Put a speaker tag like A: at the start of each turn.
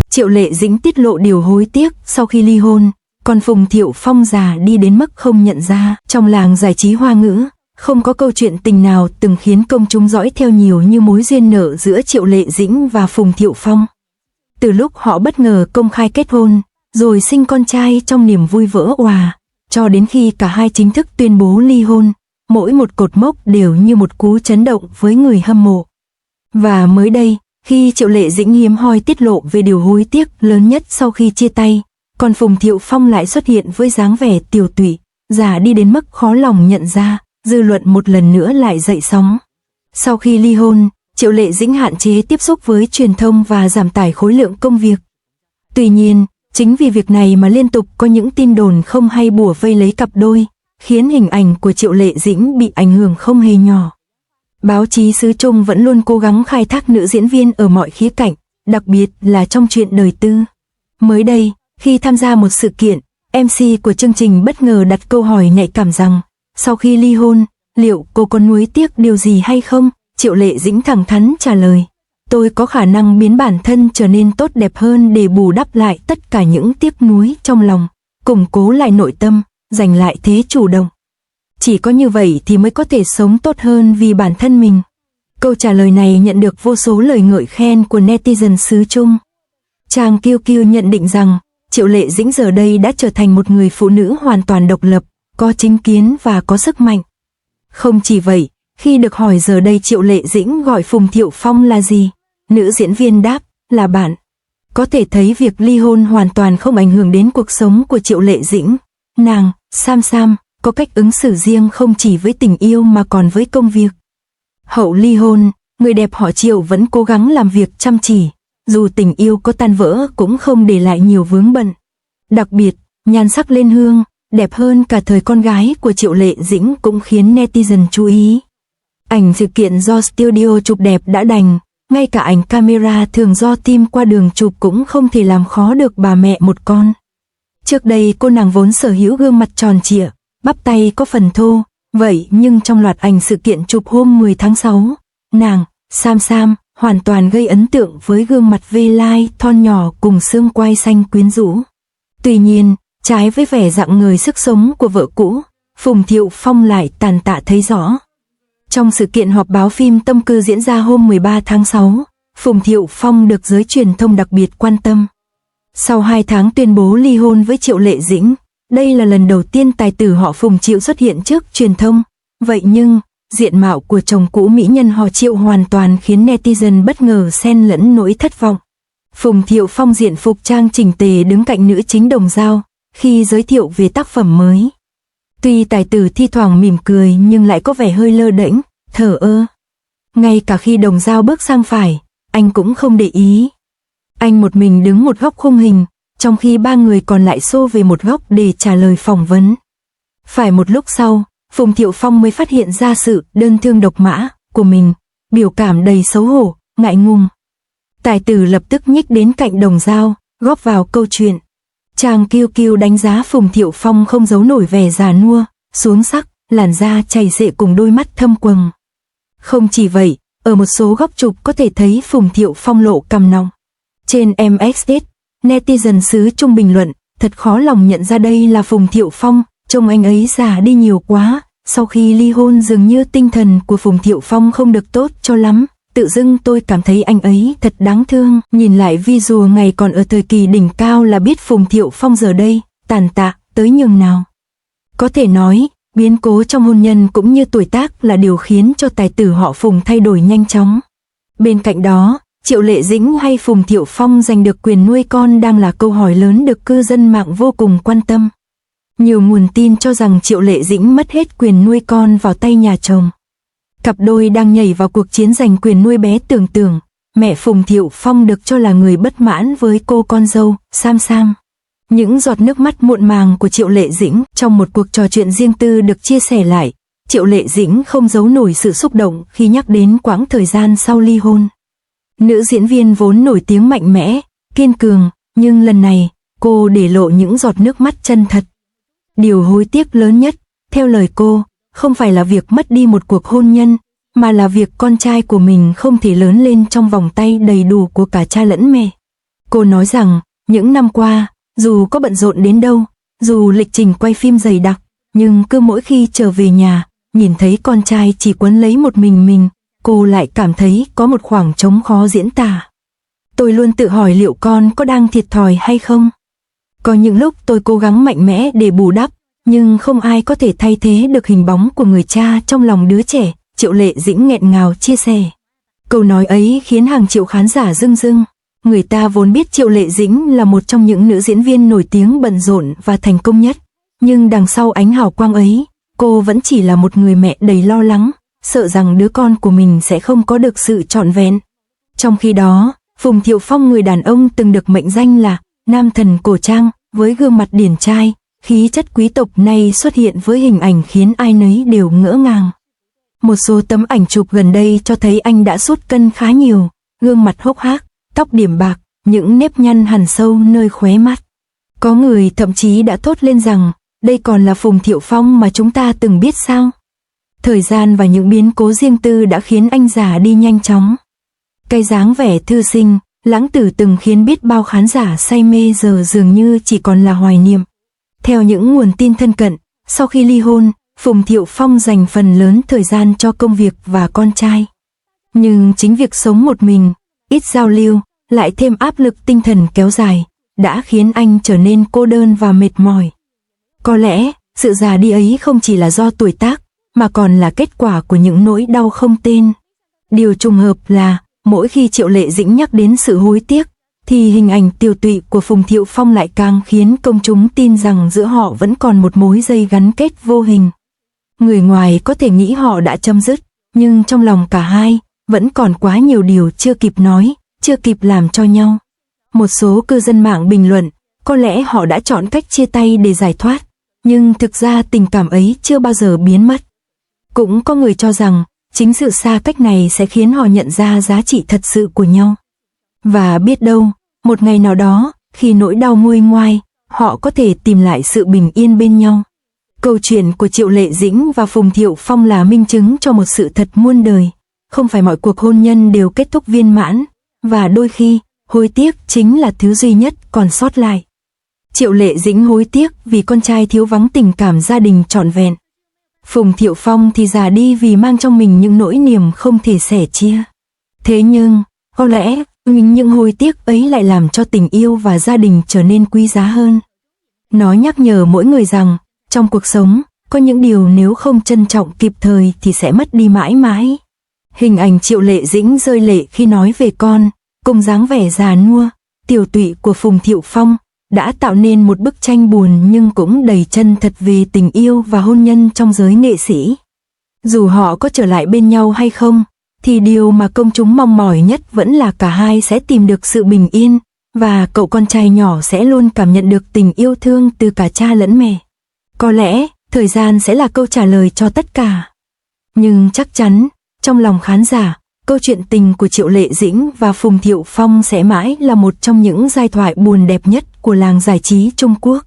A: Triệu Lệ Dĩnh tiết lộ điều hối tiếc sau khi ly hôn, còn Phùng Thiệu Phong già đi đến mức không nhận ra. Trong làng giải trí Hoa ngữ, không có câu chuyện tình nào từng khiến công chúng dõi theo nhiều như mối duyên nợ giữa Triệu Lệ Dĩnh và Phùng Thiệu Phong. Từ lúc họ bất ngờ công khai kết hôn, rồi sinh con trai trong niềm vui vỡ òa, cho đến khi cả hai chính thức tuyên bố ly hôn, mỗi một cột mốc đều như một cú chấn động với người hâm mộ. Và mới đây, khi Triệu Lệ Dĩnh hiếm hoi tiết lộ về điều hối tiếc lớn nhất sau khi chia tay, còn Phùng Thiệu Phong lại xuất hiện với dáng vẻ tiều tụy, già đi đến mức khó lòng nhận ra, dư luận một lần nữa lại dậy sóng. Sau khi ly hôn, Triệu Lệ Dĩnh hạn chế tiếp xúc với truyền thông và giảm tải khối lượng công việc. Tuy nhiên, chính vì việc này mà liên tục có những tin đồn không hay bủa vây lấy cặp đôi, khiến hình ảnh của Triệu Lệ Dĩnh bị ảnh hưởng không hề nhỏ. Báo chí xứ Trung vẫn luôn cố gắng khai thác nữ diễn viên ở mọi khía cạnh, đặc biệt là trong chuyện đời tư. Mới đây, khi tham gia một sự kiện, MC của chương trình bất ngờ đặt câu hỏi nhạy cảm rằng, sau khi ly hôn, liệu cô có nuối tiếc điều gì hay không? Triệu Lệ Dĩnh thẳng thắn trả lời, tôi có khả năng biến bản thân trở nên tốt đẹp hơn để bù đắp lại tất cả những tiếc nuối trong lòng, củng cố lại nội tâm, giành lại thế chủ động. Chỉ có như vậy thì mới có thể sống tốt hơn vì bản thân mình. Câu trả lời này nhận được vô số lời ngợi khen của netizen xứ Trung. Trang Kiêu Kiêu nhận định rằng, Triệu Lệ Dĩnh giờ đây đã trở thành một người phụ nữ hoàn toàn độc lập, có chính kiến và có sức mạnh. Không chỉ vậy, khi được hỏi giờ đây Triệu Lệ Dĩnh gọi Phùng Thiệu Phong là gì, nữ diễn viên đáp, là bạn. Có thể thấy việc ly hôn hoàn toàn không ảnh hưởng đến cuộc sống của Triệu Lệ Dĩnh. Nàng, Sam, có cách ứng xử riêng không chỉ với tình yêu mà còn với công việc. Hậu ly hôn, người đẹp họ Triệu vẫn cố gắng làm việc chăm chỉ, dù tình yêu có tan vỡ cũng không để lại nhiều vướng bận. Đặc biệt, nhan sắc lên hương, đẹp hơn cả thời con gái của Triệu Lệ Dĩnh cũng khiến netizen chú ý. Ảnh sự kiện do studio chụp đẹp đã đành, ngay cả ảnh camera thường do team qua đường chụp cũng không thể làm khó được bà mẹ một con. Trước đây cô nàng vốn sở hữu gương mặt tròn trịa, bắp tay có phần thô, vậy nhưng trong loạt ảnh sự kiện chụp hôm 10 tháng 6, nàng, Sam, hoàn toàn gây ấn tượng với gương mặt V-line thon nhỏ cùng xương quai xanh quyến rũ. Tuy nhiên, trái với vẻ rạng ngời sức sống của vợ cũ, Phùng Thiệu Phong lại tàn tạ thấy rõ. Trong sự kiện họp báo phim Tâm Cư diễn ra hôm 13 tháng 6, Phùng Thiệu Phong được giới truyền thông đặc biệt quan tâm. Sau 2 tháng tuyên bố ly hôn với Triệu Lệ Dĩnh, đây là lần đầu tiên tài tử họ Phùng Triệu xuất hiện trước truyền thông. Vậy nhưng, diện mạo của chồng cũ mỹ nhân họ Triệu hoàn toàn khiến netizen bất ngờ xen lẫn nỗi thất vọng. Phùng Thiệu Phong diện phục trang chỉnh tề đứng cạnh nữ chính Đồng Dao, khi giới thiệu về tác phẩm mới. Tuy tài tử thi thoảng mỉm cười nhưng lại có vẻ hơi lơ đễnh, thờ ơ. Ngay cả khi Đồng Dao bước sang phải, anh cũng không để ý. Anh một mình đứng một góc khung hình, trong khi 3 người còn lại xô về một góc để trả lời phỏng vấn. Phải một lúc sau, Phùng Thiệu Phong mới phát hiện ra sự đơn thương độc mã của mình, biểu cảm đầy xấu hổ, ngại ngùng. Tài tử lập tức nhích đến cạnh Đồng Dao, góp vào câu chuyện. Trang Kiêu Kiêu đánh giá Phùng Thiệu Phong không giấu nổi vẻ già nua, xuống sắc, làn da chảy xệ cùng đôi mắt thâm quầng. Không chỉ vậy, ở một số góc chụp có thể thấy Phùng Thiệu Phong lộ cằm nòng. Trên MXD, netizen xứ Trung bình luận, thật khó lòng nhận ra đây là Phùng Thiệu Phong, trông anh ấy già đi nhiều quá. Sau khi ly hôn dường như tinh thần của Phùng Thiệu Phong không được tốt cho lắm. Tự dưng tôi cảm thấy anh ấy thật đáng thương. Nhìn lại visual ngày còn ở thời kỳ đỉnh cao là biết Phùng Thiệu Phong giờ đây tàn tạ tới nhường nào. Có thể nói, biến cố trong hôn nhân cũng như tuổi tác là điều khiến cho tài tử họ Phùng thay đổi nhanh chóng. Bên cạnh đó, Triệu Lệ Dĩnh hay Phùng Thiệu Phong giành được quyền nuôi con đang là câu hỏi lớn được cư dân mạng vô cùng quan tâm. Nhiều nguồn tin cho rằng Triệu Lệ Dĩnh mất hết quyền nuôi con vào tay nhà chồng. Cặp đôi đang nhảy vào cuộc chiến giành quyền nuôi bé Tưởng Tưởng. Mẹ Phùng Thiệu Phong được cho là người bất mãn với cô con dâu, Sam. Những giọt nước mắt muộn màng của Triệu Lệ Dĩnh trong một cuộc trò chuyện riêng tư được chia sẻ lại. Triệu Lệ Dĩnh không giấu nổi sự xúc động khi nhắc đến quãng thời gian sau ly hôn. Nữ diễn viên vốn nổi tiếng mạnh mẽ, kiên cường, nhưng lần này, cô để lộ những giọt nước mắt chân thật. Điều hối tiếc lớn nhất, theo lời cô, không phải là việc mất đi một cuộc hôn nhân, mà là việc con trai của mình không thể lớn lên trong vòng tay đầy đủ của cả cha lẫn mẹ. Cô nói rằng, những năm qua, dù có bận rộn đến đâu, dù lịch trình quay phim dày đặc, nhưng cứ mỗi khi trở về nhà, nhìn thấy con trai chỉ quấn lấy một mình, cô lại cảm thấy có một khoảng trống khó diễn tả. Tôi luôn tự hỏi liệu con có đang thiệt thòi hay không? Có những lúc tôi cố gắng mạnh mẽ để bù đắp, nhưng không ai có thể thay thế được hình bóng của người cha trong lòng đứa trẻ, Triệu Lệ Dĩnh nghẹn ngào chia sẻ. Câu nói ấy khiến hàng triệu khán giả rưng rưng. Người ta vốn biết Triệu Lệ Dĩnh là một trong những nữ diễn viên nổi tiếng bận rộn và thành công nhất, nhưng đằng sau ánh hào quang ấy, cô vẫn chỉ là một người mẹ đầy lo lắng, sợ rằng đứa con của mình sẽ không có được sự trọn vẹn. Trong khi đó, Phùng Thiệu Phong, người đàn ông từng được mệnh danh là nam thần cổ trang, với gương mặt điển trai, khí chất quý tộc này xuất hiện với hình ảnh khiến ai nấy đều ngỡ ngàng. Một số tấm ảnh chụp gần đây cho thấy anh đã sút cân khá nhiều, gương mặt hốc hác, tóc điểm bạc, những nếp nhăn hằn sâu nơi khóe mắt. Có người thậm chí đã thốt lên rằng, đây còn là Phùng Thiệu Phong mà chúng ta từng biết sao? Thời gian và những biến cố riêng tư đã khiến anh già đi nhanh chóng. Cái dáng vẻ thư sinh, lãng tử từng khiến biết bao khán giả say mê giờ dường như chỉ còn là hoài niệm. Theo những nguồn tin thân cận, sau khi ly hôn, Phùng Thiệu Phong dành phần lớn thời gian cho công việc và con trai. Nhưng chính việc sống một mình, ít giao lưu, lại thêm áp lực tinh thần kéo dài, đã khiến anh trở nên cô đơn và mệt mỏi. Có lẽ, sự già đi ấy không chỉ là do tuổi tác, mà còn là kết quả của những nỗi đau không tên. Điều trùng hợp là, mỗi khi Triệu Lệ Dĩnh nhắc đến sự hối tiếc, thì hình ảnh tiều tụy của Phùng Thiệu Phong lại càng khiến công chúng tin rằng giữa họ vẫn còn một mối dây gắn kết vô hình. Người ngoài có thể nghĩ họ đã chấm dứt, nhưng trong lòng cả hai, vẫn còn quá nhiều điều chưa kịp nói, chưa kịp làm cho nhau. Một số cư dân mạng bình luận, có lẽ họ đã chọn cách chia tay để giải thoát, nhưng thực ra tình cảm ấy chưa bao giờ biến mất. Cũng có người cho rằng, chính sự xa cách này sẽ khiến họ nhận ra giá trị thật sự của nhau. Và biết đâu, một ngày nào đó, khi nỗi đau nguôi ngoai, họ có thể tìm lại sự bình yên bên nhau. Câu chuyện của Triệu Lệ Dĩnh và Phùng Thiệu Phong là minh chứng cho một sự thật muôn đời. Không phải mọi cuộc hôn nhân đều kết thúc viên mãn, và đôi khi, hối tiếc chính là thứ duy nhất còn sót lại. Triệu Lệ Dĩnh hối tiếc vì con trai thiếu vắng tình cảm gia đình trọn vẹn. Phùng Thiệu Phong thì già đi vì mang trong mình những nỗi niềm không thể sẻ chia. Thế nhưng, có lẽ, những hối tiếc ấy lại làm cho tình yêu và gia đình trở nên quý giá hơn. Nó nhắc nhở mỗi người rằng, trong cuộc sống, có những điều nếu không trân trọng kịp thời thì sẽ mất đi mãi mãi. Hình ảnh Triệu Lệ Dĩnh rơi lệ khi nói về con, cùng dáng vẻ già nua, tiều tụy của Phùng Thiệu Phong, đã tạo nên một bức tranh buồn nhưng cũng đầy chân thật về tình yêu và hôn nhân trong giới nghệ sĩ. Dù họ có trở lại bên nhau hay không, thì điều mà công chúng mong mỏi nhất vẫn là cả hai sẽ tìm được sự bình yên, và cậu con trai nhỏ sẽ luôn cảm nhận được tình yêu thương từ cả cha lẫn mẹ. Có lẽ, thời gian sẽ là câu trả lời cho tất cả. Nhưng chắc chắn, trong lòng khán giả, câu chuyện tình của Triệu Lệ Dĩnh và Phùng Thiệu Phong sẽ mãi là một trong những giai thoại buồn đẹp nhất của làng giải trí Trung Quốc.